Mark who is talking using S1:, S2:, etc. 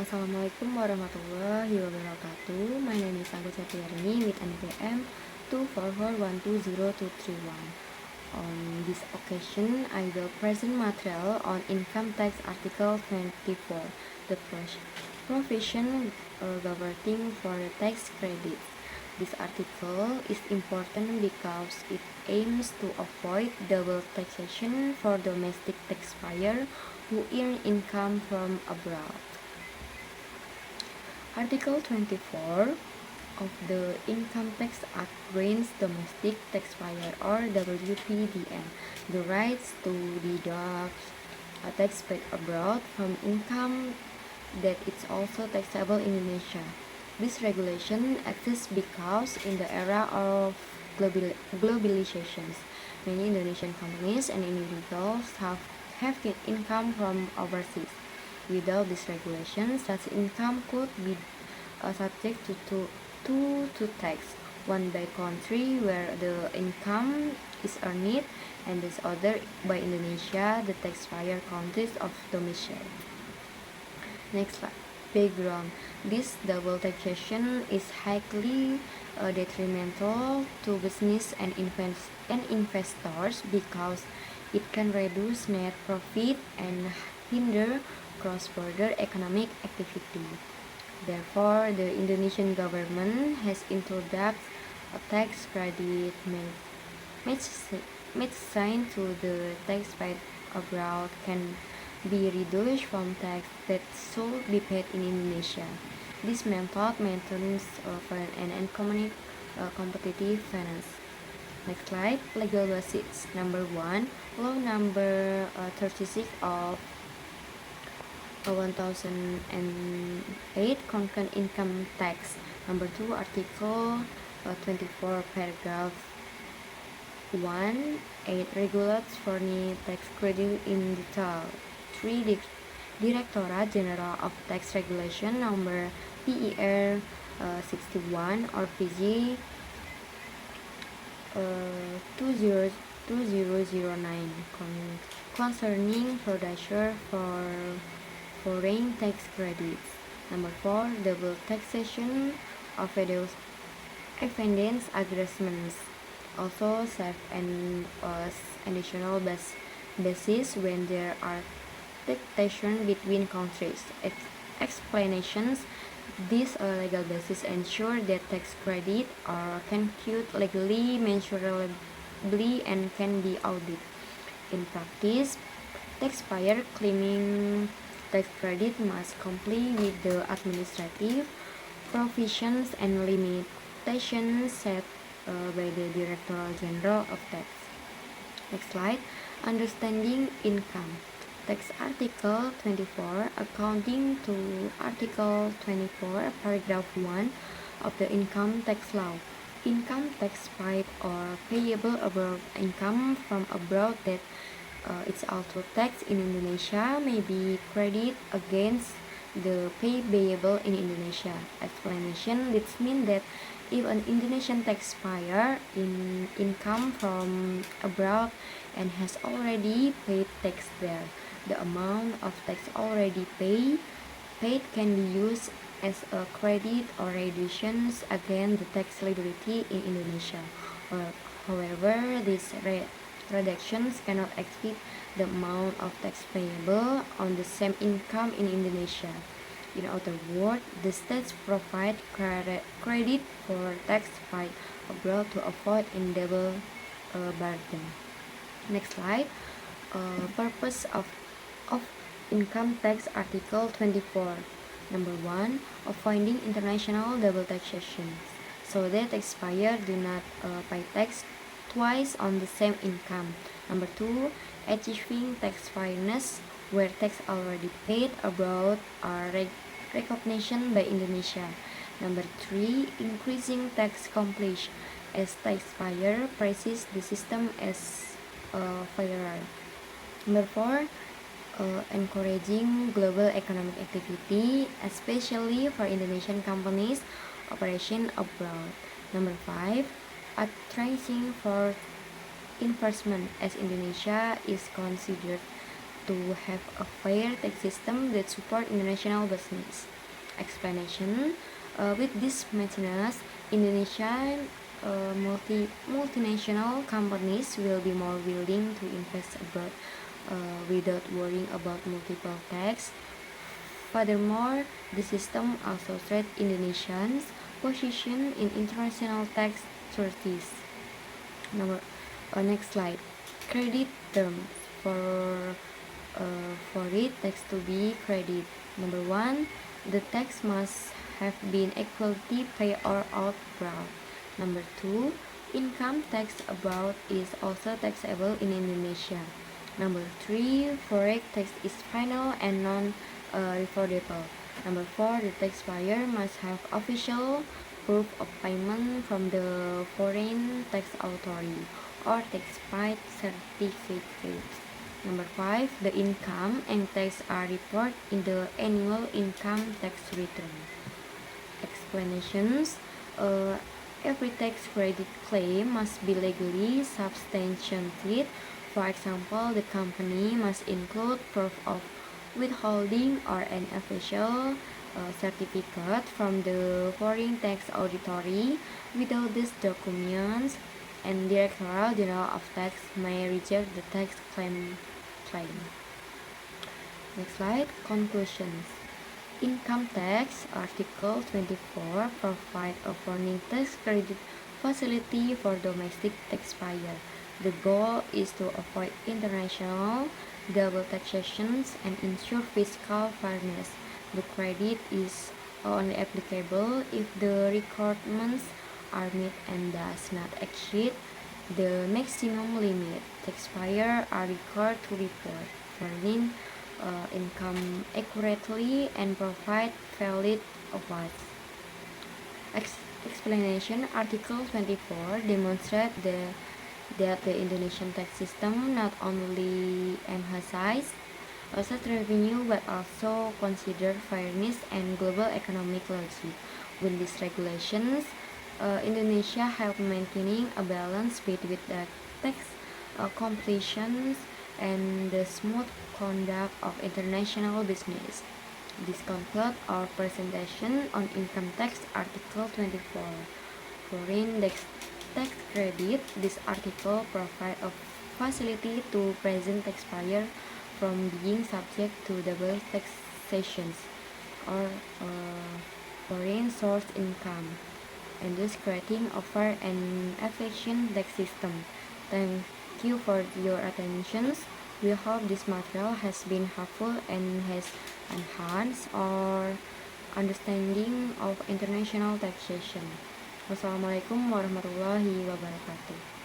S1: Assalamualaikum warahmatullahi wabarakatuh. My name is Agus Setiarini with NPM 244120231. On this occasion, I will present material on Income Tax Article 24, the provision governing for tax credits. This article is important because it aims to avoid double taxation for domestic taxpayers who earn income from abroad. Article 24 of the Income Tax Act grants domestic taxpayer or WPDN the rights to deduct a tax paid abroad from income that is also taxable in Indonesia. This regulation exists because in the era of globalization, many Indonesian companies and individuals have income from overseas. Without this regulation, such income could be subject to tax, one by country where the income is earned and this other by Indonesia, the taxpayer countries of domicile. Next slide. Background. This double taxation is highly detrimental to business and investors because it can reduce net profit and hinder cross-border economic activity. Therefore, the Indonesian government has introduced a tax credit medicine to the tax paid abroad can be reduced from tax that should be paid in Indonesia. This method maintains fair and competitive finance. Next slide. Legal basis. Number 1, Law Number 36 of 1008 concern income tax. Number 2, Article 24 paragraph 1 8 regulates foreign tax credit in detail. 3, Directorate General of Tax Regulation number PER 61 or PG 2009 concerning procedure for foreign tax credits. Number 4, double taxation of evidence agreements also serve an additional basis when there are taxation between countries. Explanations. This legal basis ensure that tax credit are computed legally, measurably, and can be audited. In practice, taxpayer claiming tax credit must comply with the administrative provisions and limitations set by the Directorate General of Tax. Next slide. Understanding income tax. Article 24 according to Article 24 paragraph 1 of the Income Tax Law. Income tax paid or payable abroad income from abroad that it's also taxed in Indonesia may be credited against the payable in Indonesia. Explanation. This means that if an Indonesian taxpayer in income from abroad and has already paid tax there, the amount of tax already paid can be used as a credit or reductions against the tax liability in Indonesia. However, these reductions cannot exceed the amount of tax payable on the same income in Indonesia. In other words, the states provide credit for tax paid abroad to avoid in double burden. Next slide. Purpose of income tax. Article 24. Number 1, avoiding international double taxation, so that taxpayers do not pay tax twice on the same income. Number 2, achieving tax fairness, where tax already paid abroad are recognition by Indonesia. Number 3, increasing tax compliance, as taxpayer praises the system as fairer. Number 4, encouraging global economic activity, especially for Indonesian companies operation abroad. Number 5, attracting for investment, as Indonesia is considered to have a fair tax system that support international business. Explanation: with these measures, Indonesian multinational companies will be more willing to invest abroad without worrying about multiple tax. Furthermore, the system also strengthens Indonesia's position in international tax treaties. Next slide. Credit terms for it tax to be credit. Number 1, the tax must have been equally paid or abroad. Number 2, income tax abroad is also taxable in Indonesia. Number 3, foreign tax is final and non-refundable. Number 4, the taxpayer must have official proof of payment from the foreign tax authority or tax paid certificate. Number 5, the income and tax are reported in the annual income tax return. Explanations: every tax credit claim must be legally substantiated. For example, the company must include proof of withholding or an official certificate from the foreign tax authority. Without these documents, and Directorate General of Tax may reject the tax claim. Next slide. Conclusions. Income tax, Article 24, provide a foreign tax credit facility for domestic taxpayer. The goal is to avoid international double taxations and ensure fiscal fairness. The credit is only applicable if the requirements are met and does not exceed the maximum limit. Taxpayers are required to report foreign income accurately and provide valid advice. Explanation: Article 24 demonstrates that the Indonesian tax system not only emphasizes state revenue but also consider fairness and global economic logic. With these regulations, Indonesia help maintaining a balance between the tax competition and the smooth conduct of international business. This concludes our presentation on income tax, Article 24. Foreign tax credit. This article provides a facility to prevent taxpayers from being subject to double taxations or foreign source income, and thus creating a fair and efficient tax system. Thank you for your attention. We hope this material has been helpful and has enhanced our understanding of international taxation. Wassalamualaikum warahmatullahi wabarakatuh.